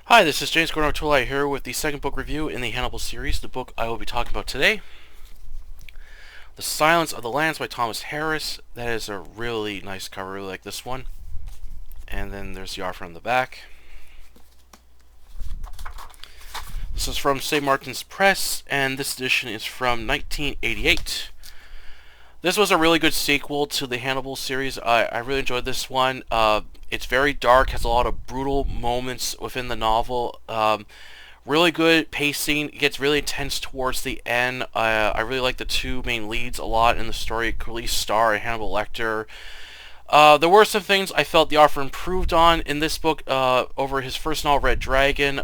Hi, this is James Gordon here with the second book review in the Hannibal series. The book I will be talking about today, The Silence of the Lambs by Thomas Harris. That is a really nice cover, I really like this one. And then there's the offer on the back. This is from St. Martin's Press, and this edition is from 1988. This was a really good sequel to the Hannibal series. I really enjoyed this one. It's very dark, has a lot of brutal moments within the novel. Really good pacing. It gets really intense towards the end. I really like the two main leads a lot in the story, Khalees Starr and Hannibal Lecter. There were some things I felt the author improved on in this book over his first novel, Red Dragon.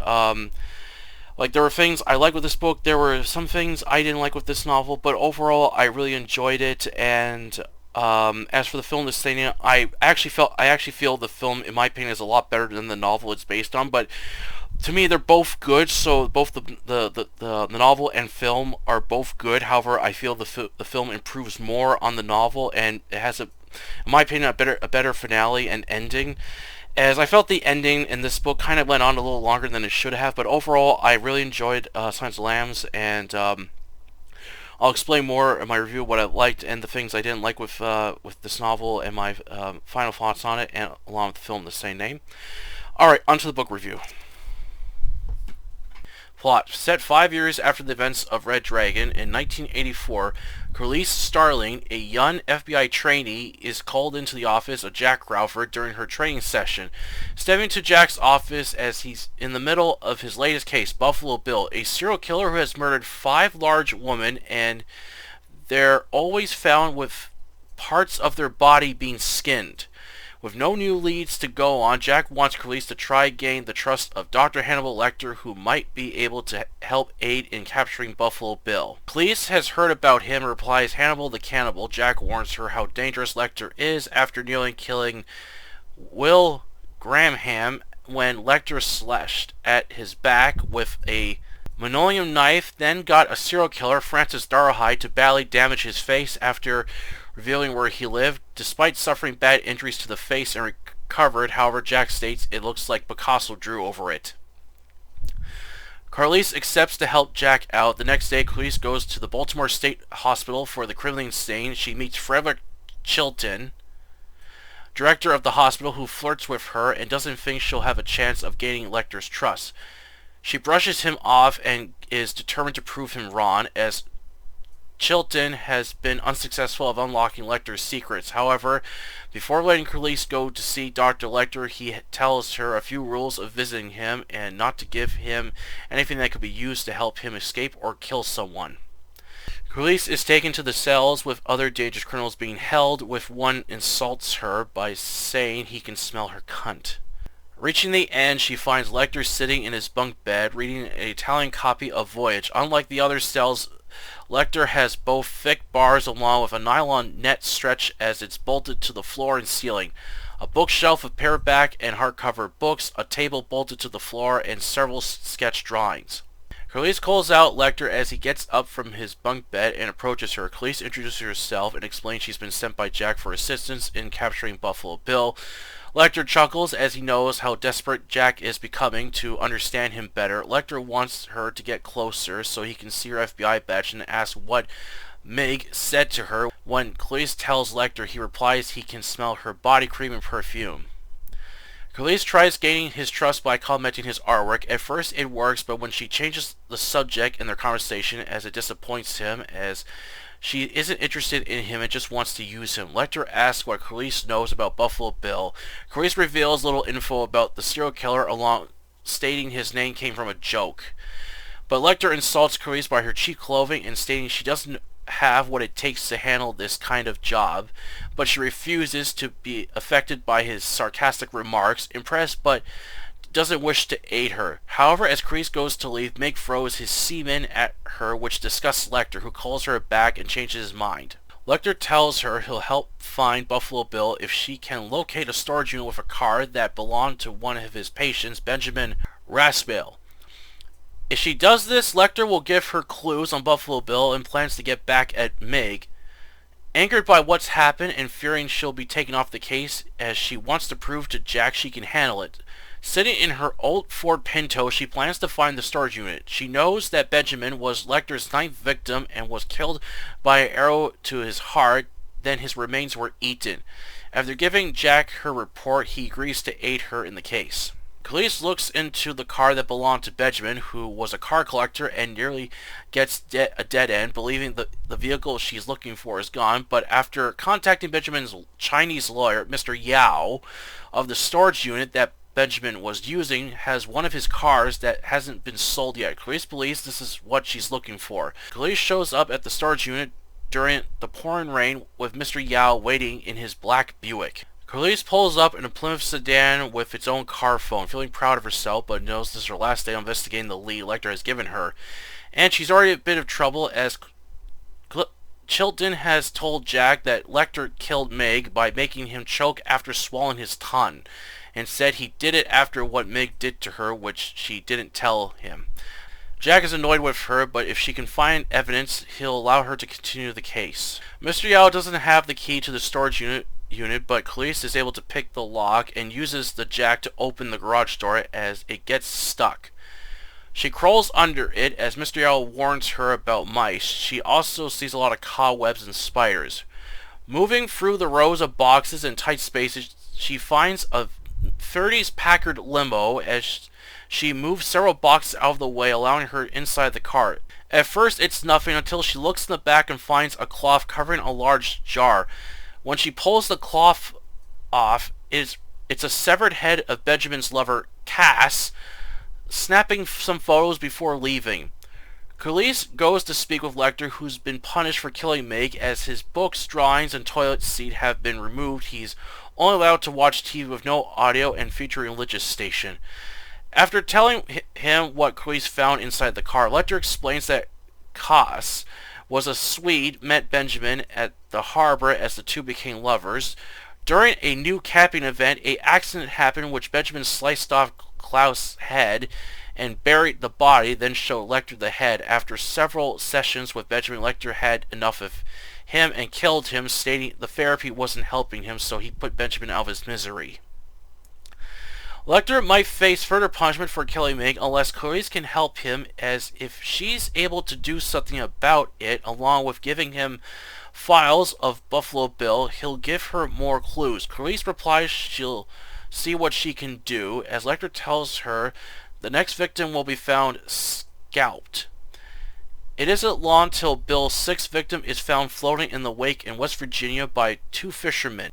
Like, there were things I liked with this book. There were some things I didn't like with this novel, but overall, I really enjoyed it. And as for the film, this thing, I actually feel the film, in my opinion, is a lot better than the novel it's based on. But to me, they're both good. So both the novel and film are both good. However, I feel the film improves more on the novel, and it has in my opinion, a better finale and ending. As I felt the ending in this book kind of went on a little longer than it should have, but overall I really enjoyed Silence of the Lambs, and I'll explain more in my review what I liked and the things I didn't like with this novel and my final thoughts on it, and along with the film of the same name. Alright, onto the book review. Plot. Set 5 years after the events of Red Dragon in 1984, Khalees Starling, a young FBI trainee, is called into the office of Jack Crawford during her training session. Stepping into Jack's office as he's in the middle of his latest case, Buffalo Bill, a serial killer who has murdered 5 large women, and they're always found with parts of their body being skinned. With no new leads to go on, Jack wants Khalees to try gain the trust of Dr. Hannibal Lecter, who might be able to help aid in capturing Buffalo Bill. Khalees has heard about him and replies, "Hannibal the cannibal." Jack warns her how dangerous Lecter is after nearly killing Will Gramham when Lecter slashed at his back with a Manoleum knife, then got a serial killer, Francis Darahide, to badly damage his face after revealing where he lived. Despite suffering bad injuries to the face and recovered, however, Jack states it looks like Picasso drew over it. Khalees accepts to help Jack out. The next day, Khalees goes to the Baltimore State Hospital for the criminally insane. She meets Frederick Chilton, director of the hospital, who flirts with her and doesn't think she'll have a chance of gaining Lecter's trust. She brushes him off and is determined to prove him wrong, as Chilton has been unsuccessful of unlocking Lecter's secrets. However, before letting Khalees go to see Dr. Lecter, he tells her a few rules of visiting him and not to give him anything that could be used to help him escape or kill someone. Khalees is taken to the cells with other dangerous criminals being held, with one insults her by saying he can smell her cunt. Reaching the end, she finds Lecter sitting in his bunk bed, reading an Italian copy of Voyage. Unlike the other cells, Lecter has both thick bars along with a nylon net stretch as it's bolted to the floor and ceiling, a bookshelf of paperback and hardcover books, a table bolted to the floor, and several sketch drawings. Khalees calls out Lecter as he gets up from his bunk bed and approaches her. Khalees introduces herself and explains she's been sent by Jack for assistance in capturing Buffalo Bill. Lecter chuckles as he knows how desperate Jack is becoming to understand him better. Lecter wants her to get closer so he can see her FBI badge and asks what Meg said to her. When Khalees tells Lecter, he replies he can smell her body cream and perfume. Khalees tries gaining his trust by commenting his artwork. At first it works, but when she changes the subject in their conversation, as it disappoints him, as she isn't interested in him and just wants to use him. Lecter asks what Khalees knows about Buffalo Bill. Khalees reveals little info about the serial killer, along stating his name came from a joke. But Lecter insults Khalees by her cheap clothing and stating she doesn't have what it takes to handle this kind of job, but she refuses to be affected by his sarcastic remarks, impressed but doesn't wish to aid her. However, as Khalees goes to leave, Meg throws his semen at her, which disgusts Lecter, who calls her back and changes his mind. Lecter tells her he'll help find Buffalo Bill if she can locate a storage unit with a car that belonged to one of his patients, Benjamin Raspel. If she does this, Lecter will give her clues on Buffalo Bill and plans to get back at Meg. Angered by what's happened and fearing she'll be taken off the case, as she wants to prove to Jack she can handle it, Sitting in her old Ford Pinto, she plans to find the storage unit. She knows that Benjamin was Lecter's ninth victim and was killed by an arrow to his heart, then his remains were eaten. After giving Jack her report, he agrees to aid her in the case. Police looks into the car that belonged to Benjamin, who was a car collector, and nearly gets a dead end, believing the vehicle she's looking for is gone. But after contacting Benjamin's Chinese lawyer, Mr. Yao, of the storage unit that Benjamin was using, has one of his cars that hasn't been sold yet. Police believes this is what she's looking for. Police shows up at the storage unit during the pouring rain with Mr. Yao waiting in his black Buick. Khalees pulls up in a Plymouth sedan with its own car phone, feeling proud of herself, but knows this is her last day investigating the lead Lecter has given her. And she's already in a bit of trouble as Chilton has told Jack that Lecter killed Meg by making him choke after swallowing his tongue, and said he did it after what Meg did to her, which she didn't tell him. Jack is annoyed with her, but if she can find evidence, he'll allow her to continue the case. Mr. Yao doesn't have the key to the storage unit, but Khalees is able to pick the lock and uses the jack to open the garage door as it gets stuck. She crawls under it as Mr. Yao warns her about mice. She also sees a lot of cobwebs and spiders. Moving through the rows of boxes and tight spaces, she finds a 30s Packard limo as she moves several boxes out of the way, allowing her inside the car. At first it's nothing until she looks in the back and finds a cloth covering a large jar. When she pulls the cloth off, it's a severed head of Benjamin's lover, Cass, snapping some photos before leaving. Khalees goes to speak with Lecter, who's been punished for killing Meg, as his books, drawings, and toilet seat have been removed. He's only allowed to watch TV with no audio and featuring a religious station. After telling him what Khalees found inside the car, Lecter explains that Cass was a Swede, met Benjamin at the harbor as the two became lovers. During a new camping event, an accident happened which Benjamin sliced off Klaus' head and buried the body, then showed Lecter the head. After several sessions with Benjamin, Lecter had enough of him and killed him, stating the therapy wasn't helping him, so he put Benjamin out of his misery. Lecter might face further punishment for killing Meg unless Khalees can help him, as if she's able to do something about it, along with giving him files of Buffalo Bill, he'll give her more clues. Khalees replies she'll see what she can do, as Lecter tells her the next victim will be found scalped. It isn't long till Bill's sixth victim is found floating in the wake in West Virginia by two fishermen.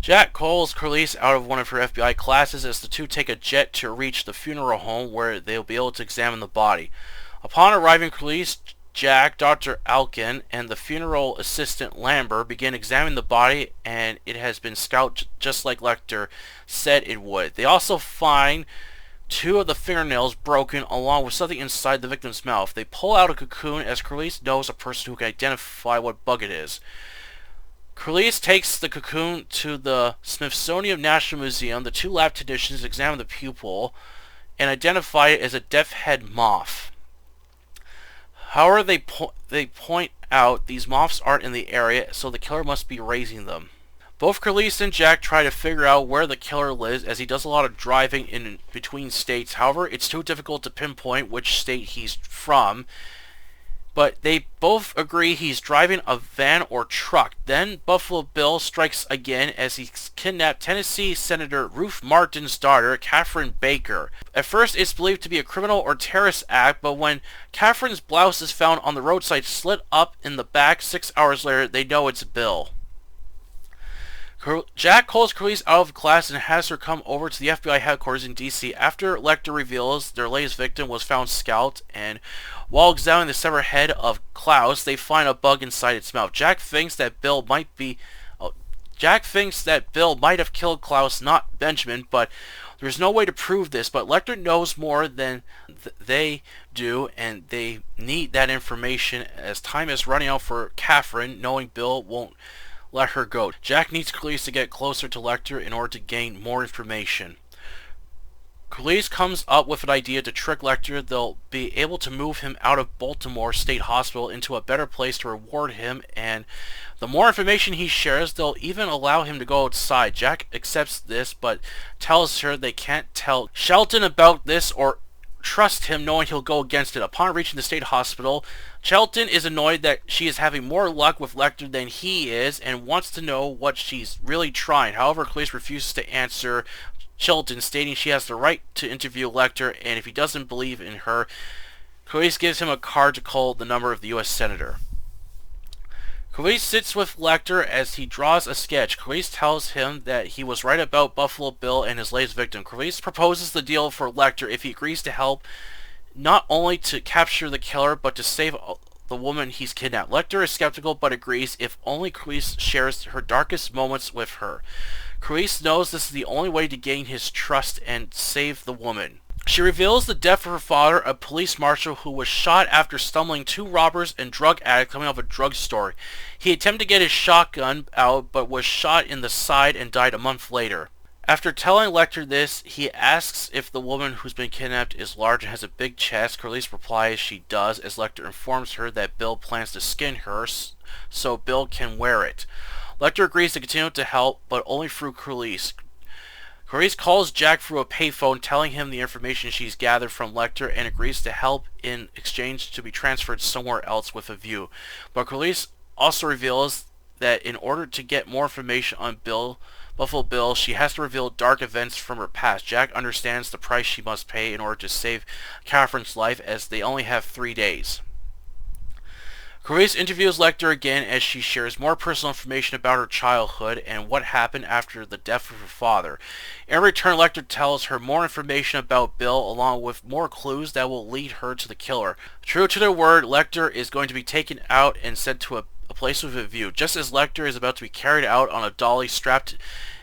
Jack calls Khalees out of one of her FBI classes as the two take a jet to reach the funeral home where they'll be able to examine the body. Upon arriving, Khalees, Jack, Dr. Alkin, and the funeral assistant Lambert begin examining the body, and it has been scalped just like Lecter said it would. They also find two of the fingernails broken along with something inside the victim's mouth. They pull out a cocoon as Khalees knows a person who can identify what bug it is. Khalees takes the cocoon to the Smithsonian National Museum. The two lab technicians examine the pupil and identify it as a death-head moth. However, they point out these moths aren't in the area, so the killer must be raising them. Both Khalees and Jack try to figure out where the killer lives, as he does a lot of driving in between states. However, it's too difficult to pinpoint which state he's from. But they both agree he's driving a van or truck. Then Buffalo Bill strikes again as he kidnapped Tennessee Senator Ruth Martin's daughter, Catherine Baker. At first it's believed to be a criminal or terrorist act, but when Catherine's blouse is found on the roadside slit up in the back 6 hours later, they know it's Bill. Jack calls Khalees out of class and has her come over to the FBI headquarters in D.C. after Lecter reveals their latest victim was found scalped, and while examining the severed head of Klaus, they find a bug inside its mouth. Jack thinks that Bill might have killed Klaus, not Benjamin, but there's no way to prove this. But Lecter knows more than they do, and they need that information as time is running out for Catherine, knowing Bill won't let her go. Jack needs Khalees to get closer to Lecter in order to gain more information. Police comes up with an idea to trick Lecter. They'll be able to move him out of Baltimore State Hospital into a better place to reward him, and the more information he shares, they'll even allow him to go outside. Jack accepts this, but tells her they can't tell Shelton about this or trust him, knowing he'll go against it. Upon reaching the state hospital, Shelton is annoyed that she is having more luck with Lecter than he is and wants to know what she's really trying. However, Clarice refuses to answer Shelton, stating she has the right to interview Lecter, and if he doesn't believe in her, Clarice gives him a card to call the number of the U.S. Senator. Clarice sits with Lecter as he draws a sketch. Clarice tells him that he was right about Buffalo Bill and his latest victim. Clarice proposes the deal for Lecter if he agrees to help, not only to capture the killer, but to save the woman he's kidnapped. Lecter is skeptical, but agrees if only Clarice shares her darkest moments with her. Clarice knows this is the only way to gain his trust and save the woman. She reveals the death of her father, a police marshal who was shot after stumbling two robbers and drug addicts coming out of a drugstore. He attempted to get his shotgun out, but was shot in the side and died a month later. After telling Lecter this, he asks if the woman who's been kidnapped is large and has a big chest. Clarice replies she does, as Lecter informs her that Bill plans to skin her so Bill can wear it. Lecter agrees to continue to help, but only through Clarice. Clarice calls Jack through a payphone, telling him the information she's gathered from Lecter, and agrees to help in exchange to be transferred somewhere else with a view. But Clarice also reveals that in order to get more information on Buffalo Bill, she has to reveal dark events from her past. Jack understands the price she must pay in order to save Catherine's life, as they only have 3 days. Clarice interviews Lecter again as she shares more personal information about her childhood and what happened after the death of her father. In return, Lecter tells her more information about Bill, along with more clues that will lead her to the killer. True to their word, Lecter is going to be taken out and sent to a place with a view. Just as Lecter is about to be carried out on a dolly strapped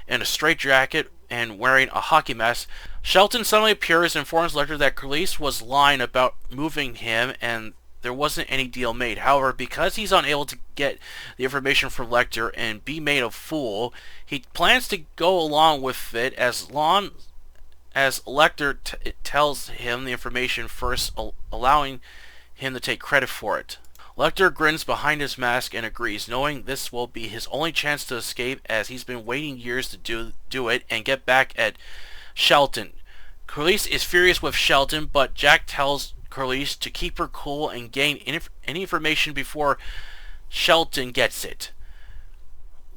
in a straitjacket and wearing a hockey mask, Shelton suddenly appears and informs Lecter that Clarice was lying about moving him and there wasn't any deal made. However, because he's unable to get the information from Lecter and be made a fool, he plans to go along with it as long as Lecter tells him the information first, allowing him to take credit for it. Lecter grins behind his mask and agrees, knowing this will be his only chance to escape, as he's been waiting years to do it and get back at Shelton. Clarice is furious with Shelton, but Jack tells Clarice to keep her cool and gain any information before Shelton gets it.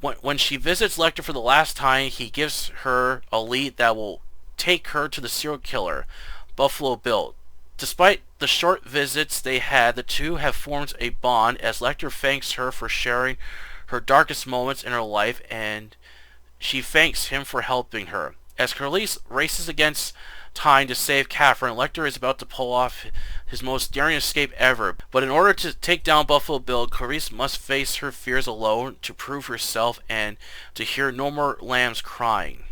When she visits Lecter for the last time, he gives her a lead that will take her to the serial killer, Buffalo Bill. Despite the short visits they had, the two have formed a bond, as Lecter thanks her for sharing her darkest moments in her life, and she thanks him for helping her. As Clarice races against time to save Catherine, Lecter is about to pull off his most daring escape ever. But in order to take down Buffalo Bill, Clarice must face her fears alone to prove herself and to hear no more lambs crying.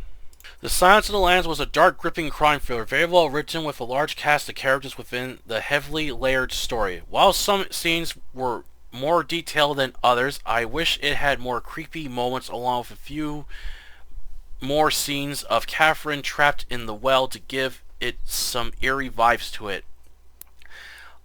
The Silence of the Lambs was a dark, gripping crime thriller, very well written with a large cast of characters within the heavily layered story. While some scenes were more detailed than others, I wish it had more creepy moments along with a few more scenes of Catherine trapped in the well to give it some eerie vibes to it.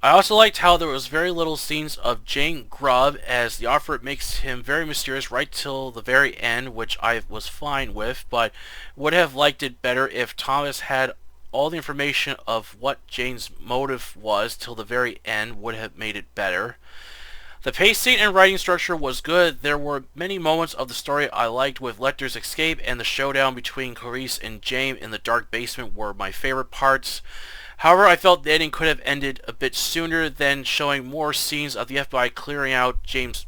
I also liked how there was very little scenes of Jane Grubb, as the author makes him very mysterious right till the very end, which I was fine with, but would have liked it better if Thomas had all the information of what Jane's motive was till the very end. Would have made it better. The pacing and writing structure was good. There were many moments of the story I liked, with Lecter's escape and the showdown between Clarice and James in the dark basement were my favorite parts. However, I felt the ending could have ended a bit sooner than showing more scenes of the FBI clearing out James'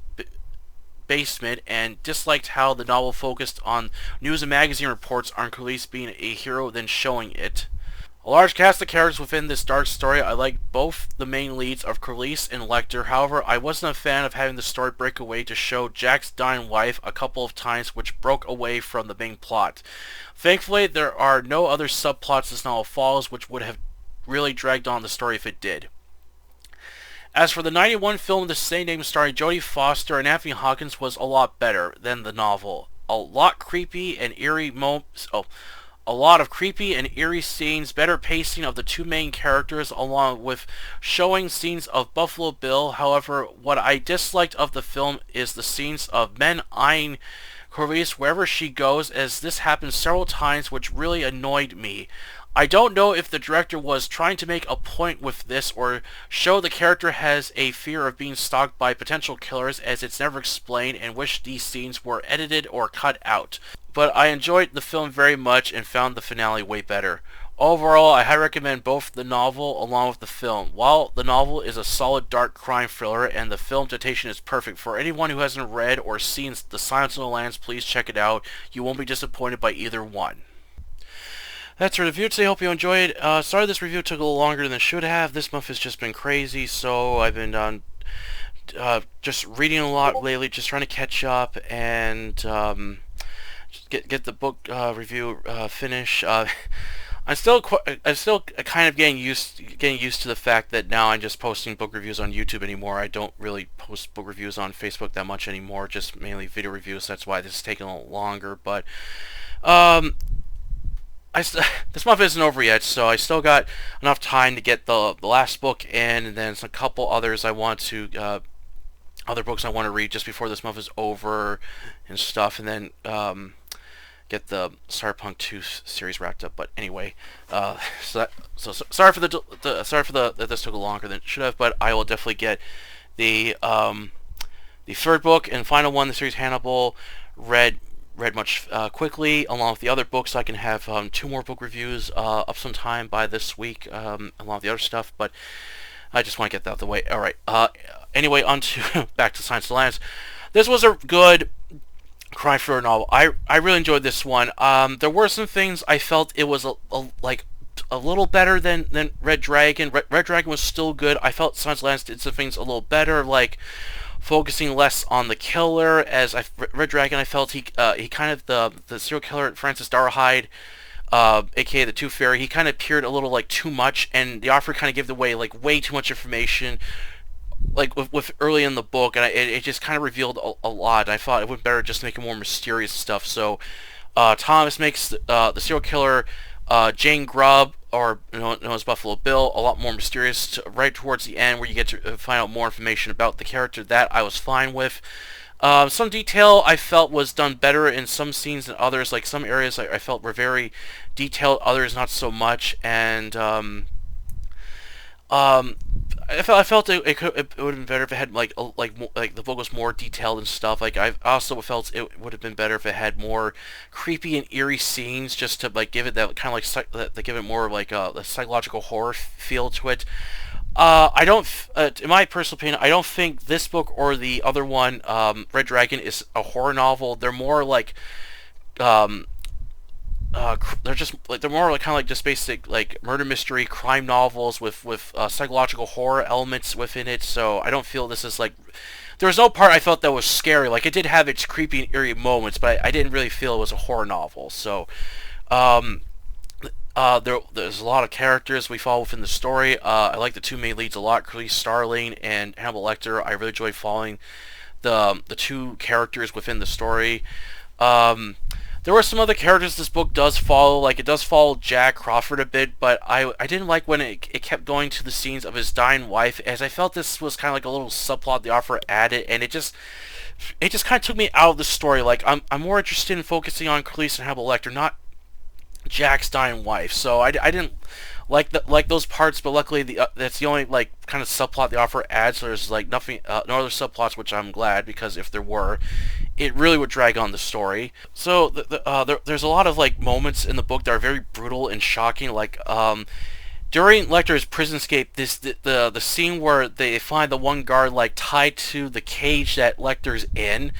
basement, and disliked how the novel focused on news and magazine reports on Clarice being a hero than showing it. A large cast of characters within this dark story. I liked both the main leads of Clarice and Lecter. However, I wasn't a fan of having the story break away to show Jack's dying wife a couple of times, which broke away from the main plot. Thankfully, there are no other subplots this novel follows, which would have really dragged on the story if it did. As for the 91 film, the same name starring Jodie Foster and Anthony Hopkins was a lot better than the novel. A lot creepy and eerie moments. A lot of creepy and eerie scenes, better pacing of the two main characters, along with showing scenes of Buffalo Bill. However, what I disliked of the film is the scenes of men eyeing Clarice wherever she goes, as this happens several times, which really annoyed me. I don't know if the director was trying to make a point with this or show the character has a fear of being stalked by potential killers, as it's never explained, and wish these scenes were edited or cut out. But I enjoyed the film very much and found the finale way better. Overall, I highly recommend both the novel along with the film. While the novel is a solid dark crime thriller and the film adaptation is perfect, for anyone who hasn't read or seen The Silence of the Lambs, please check it out. You won't be disappointed by either one. That's our review today. Hope you enjoyed. Sorry this review took a little longer than it should have. This month has just been crazy, so I've been just reading a lot lately, just trying to catch up and get the book review finished. I'm still kind of getting used to the fact that now I'm just posting book reviews on YouTube anymore. I don't really post book reviews on Facebook that much anymore, just mainly video reviews. That's why this is taking a little longer. But this month isn't over yet, so I still got enough time to get the last book in, and then a couple others I want to other books I want to read just before this month is over and stuff, and then get the Cyberpunk 2 series wrapped up. But anyway, so sorry for that this took longer than it should have, but I will definitely get the third book and final one, the series Hannibal, read much quickly, along with the other books. I can have 2 more book reviews up sometime by this week, along with the other stuff, but I just want to get that out of the way. Alright, anyway, on to back to Silence of the Lambs. This was a good crime thriller novel. I really enjoyed this one. There were some things I felt it was a little better than Red Dragon. Red Dragon was still good. I felt Silence of the Lambs did some things a little better, like focusing less on the killer. As Red Dragon, I felt he kind of the serial killer Francis Darhide, aka the Tooth Fairy, he kind of appeared a little like too much, and the author kind of gave away like way too much information, like with early in the book, and it just kind of revealed a lot. I thought it would be better just to make it more mysterious stuff. So Thomas makes the serial killer Jane Grubb, or known as Buffalo Bill, a lot more mysterious right towards the end, where you get to find out more information about the character. That I was fine with. Some detail I felt was done better in some scenes than others. Like some areas I felt were very detailed, others not so much. And I felt it would have been better if it had like the book was more detailed and stuff. Like I also felt it would have been better if it had more creepy and eerie scenes, just to like give it that kind of like give it more like a psychological horror feel to it. I don't, in my personal opinion, I don't think this book or the other one, Red Dragon, is a horror novel. They're more like they're more like kind of like just basic like murder mystery crime novels with psychological horror elements within it. So I don't feel this is like, there was no part I felt that was scary. Like it did have its creepy and eerie moments, but I didn't really feel it was a horror novel. So there's a lot of characters we follow within the story. I like the 2 main leads a lot, Clarice Starling and Hannibal Lecter. I really enjoy following the 2 characters within the story. There were some other characters this book does follow, like it does follow Jack Crawford a bit, but I didn't like when it kept going to the scenes of his dying wife, as I felt this was kind of like a little subplot the author added, and it just kind of took me out of the story. Like I'm more interested in focusing on Clarice and Hannibal Lecter, not Jack's dying wife. So I didn't like those parts, but luckily that's the only like kind of subplot the author adds. So there's like nothing, no other subplots, which I'm glad, because if there were, it really would drag on the story. So there's a lot of like moments in the book that are very brutal and shocking. Like during Lecter's prison escape, the scene where they find the one guard like tied to the cage that Lecter's in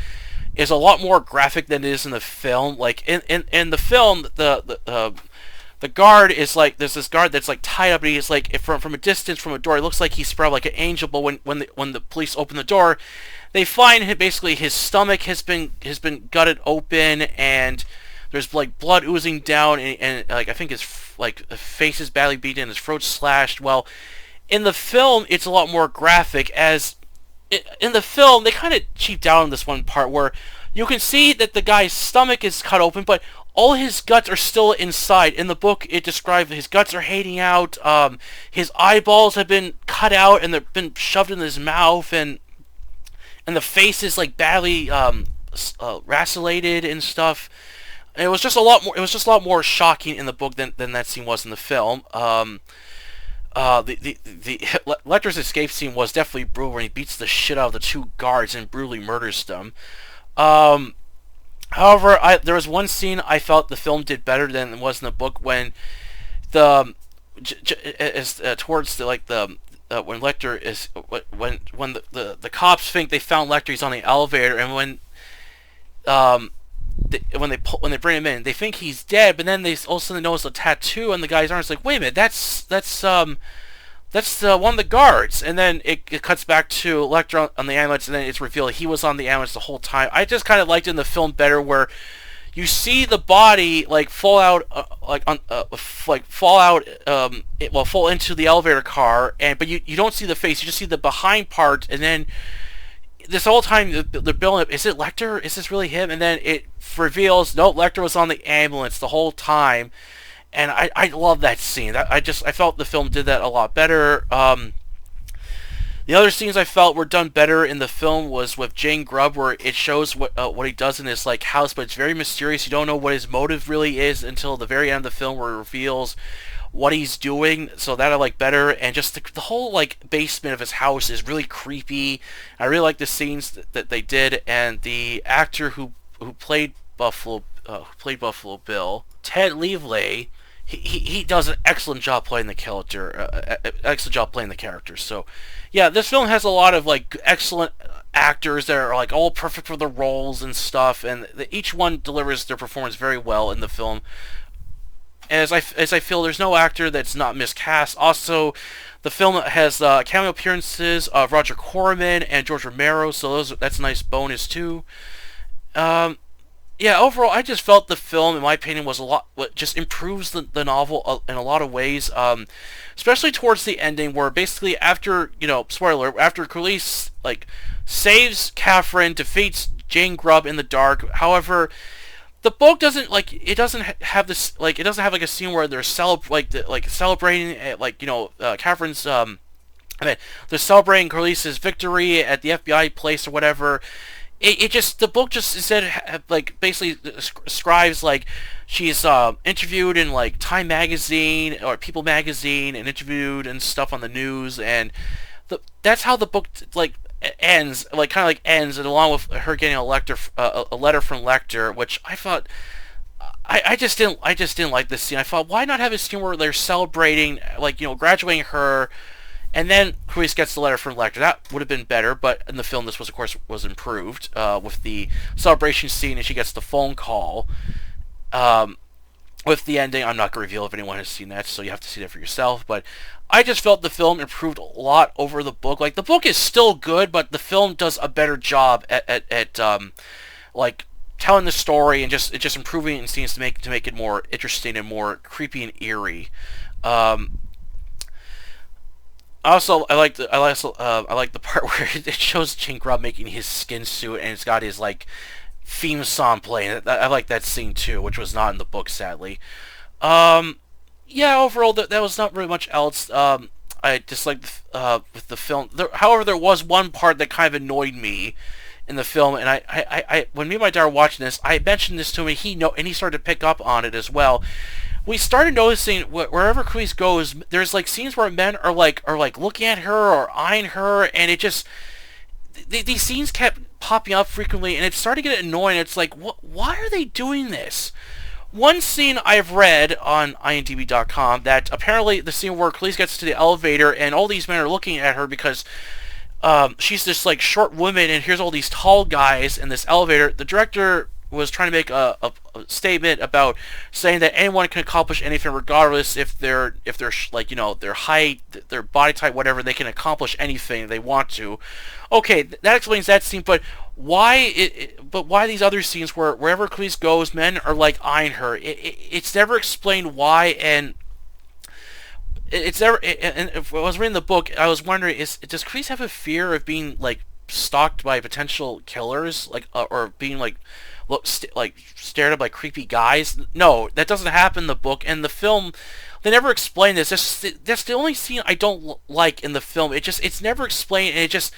is a lot more graphic than it is in the film. Like in the film, the guard is like, there's this guard that's like tied up, and he's like, from a distance from a door, it looks like he's spread out like an angel. But when the police open the door, they find basically his stomach has been gutted open, and there's like blood oozing down, and like I think his face is badly beaten, and his throat slashed. Well, in the film, it's a lot more graphic, as in the film they kind of cheap down on this one part where you can see that the guy's stomach is cut open, but all his guts are still inside. In the book, it describes his guts are hanging out. His eyeballs have been cut out and they've been shoved in his mouth, and the face is like badly lacerated and stuff. And it was just a lot more. It was just a lot more shocking in the book than that scene was in the film. The Lecter's escape scene was definitely brutal, when he beats the shit out of the two guards and brutally murders them. However, there was one scene I felt the film did better than it was in the book, when towards the when Lecter is when the cops think they found Lecter, he's on the elevator, and when they bring him in, they think he's dead, but then they all of a sudden notice a tattoo on the guy's arm. It's like, wait a minute, that's one of the guards, and then it cuts back to Lecter on the ambulance, and then it's revealed he was on the ambulance the whole time. I just kind of liked it in the film better, where you see the body fall out, fall into the elevator car, but you don't see the face. You just see the behind part, and then this whole time they're building up, is it Lecter? Is this really him? And then it reveals, no, Lecter was on the ambulance the whole time. And I love that scene. I felt the film did that a lot better. The other scenes I felt were done better in the film was with Jane Grubb, where it shows what he does in his house, but it's very mysterious. You don't know what his motive really is until the very end of the film, where it reveals what he's doing. So that I like better. And just the whole basement of his house is really creepy. I really like the scenes that they did, and the actor who played Buffalo Bill, Ted Leavley. He does an excellent job playing the character. So, yeah, this film has a lot of excellent actors that are all perfect for the roles and stuff, and each one delivers their performance very well in the film. As I feel, there's no actor that's not miscast. Also, the film has cameo appearances of Roger Corman and George Romero, so that's a nice bonus too. Yeah, overall, I just felt the film, in my opinion, was just improves the novel in a lot of ways, especially towards the ending, where basically after, spoiler, after Khalees, saves Catherine, defeats Jane Grubb in the dark. However, the book doesn't, it doesn't have this, it doesn't have, a scene where they're celebrating, Catherine's, they're celebrating Khalees' victory at the FBI place or whatever. The book just instead basically describes she's interviewed in Time magazine or People magazine and interviewed and stuff on the news, and that's how the book ends, ends, and along with her getting a letter from Lecter, which I thought I just didn't like this scene. I thought, why not have a scene where they're celebrating graduating her, and then Khalees gets the letter from Lecter. That would have been better, but in the film this was, of course, improved with the celebration scene, and she gets the phone call. With the ending, I'm not going to reveal if anyone has seen that, so you have to see that for yourself, but I just felt the film improved a lot over the book. The book is still good, but the film does a better job at telling the story and just improving it in scenes to make it more interesting and more creepy and eerie. Also, I like the part where it shows Jane Grubb making his skin suit, and it's got his theme song playing. I like that scene too, which was not in the book, sadly. Yeah, overall, that was not really much else. I disliked with the film. However, there was one part that kind of annoyed me in the film, and I when me and my dad were watching this, I mentioned this to him, and he started to pick up on it as well. We started noticing wherever Khalees goes, there's scenes where men are looking at her or eyeing her, and it just these scenes kept popping up frequently, and it started to get annoying. It's why are they doing this? One scene I've read on IMDb.com that apparently the scene where Khalees gets to the elevator and all these men are looking at her because she's this short woman, and here's all these tall guys in this elevator. The director was trying to make a statement about saying that anyone can accomplish anything regardless if they're their height, their body type, whatever. They can accomplish anything they want to. Okay, that explains that scene, but why these other scenes where wherever Khalees goes, men are eyeing her? It's never explained why, and it's never. And if I was reading the book, I was wondering, does Khalees have a fear of being stalked by potential killers, or being stared at like creepy guys. No, that doesn't happen in the book. And the film, they never explain this. That's the only scene I don't like in the film. It's never explained, and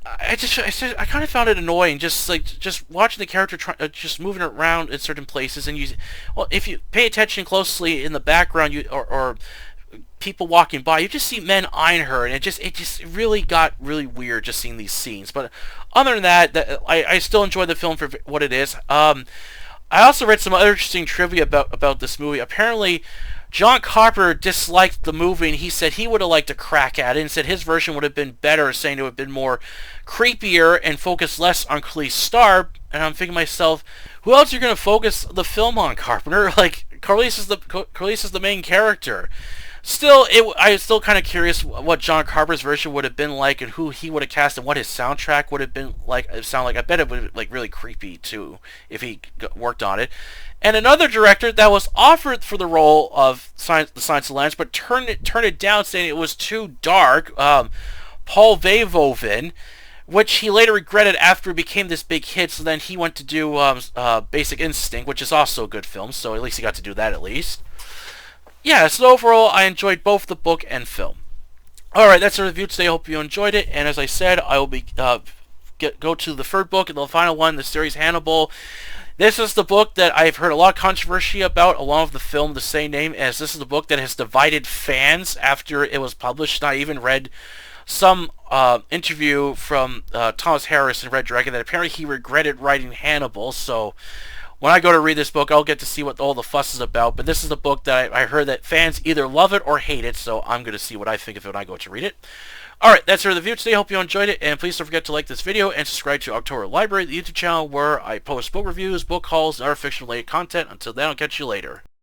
I kind of found it annoying, just watching the character just moving around in certain places, and if you pay attention closely in the background, or people walking by, you just see men eyeing her, and it really got really weird just seeing these scenes. But other than that, I still enjoy the film for what it is. I also read some other interesting trivia about this movie. Apparently, John Carpenter disliked the movie, and he said he would have liked to crack at it, and said his version would have been better, saying it would have been more creepier and focused less on Khalees Star. And I'm thinking to myself, who else are you going to focus the film on, Carpenter? Like, Khalees is the main character. Still, I was still kind of curious what John Carpenter's version would have been like, and who he would have cast, and what his soundtrack would have been like. I bet it would have been like really creepy too if he worked on it. And another director that was offered for the role of the Silence of the Lambs, but turned it down, saying it was too dark. Paul Verhoeven, which he later regretted after it became this big hit. So then he went to do Basic Instinct, which is also a good film. So at least he got to do that at least. Yeah, so overall, I enjoyed both the book and film. Alright, that's the review today. I hope you enjoyed it. And as I said, I will be go to the third book and the final one, the series Hannibal. This is the book that I've heard a lot of controversy about, along with the film the same name, as this is the book that has divided fans after it was published. I even read some interview from Thomas Harris in Red Dragon that apparently he regretted writing Hannibal. So when I go to read this book, I'll get to see what all the fuss is about. But this is the book that I heard that fans either love it or hate it, so I'm going to see what I think of it when I go to read it. Alright, that's the review today. Hope you enjoyed it, and please don't forget to like this video and subscribe to October Library, the YouTube channel where I post book reviews, book hauls, and other fiction-related content. Until then, I'll catch you later.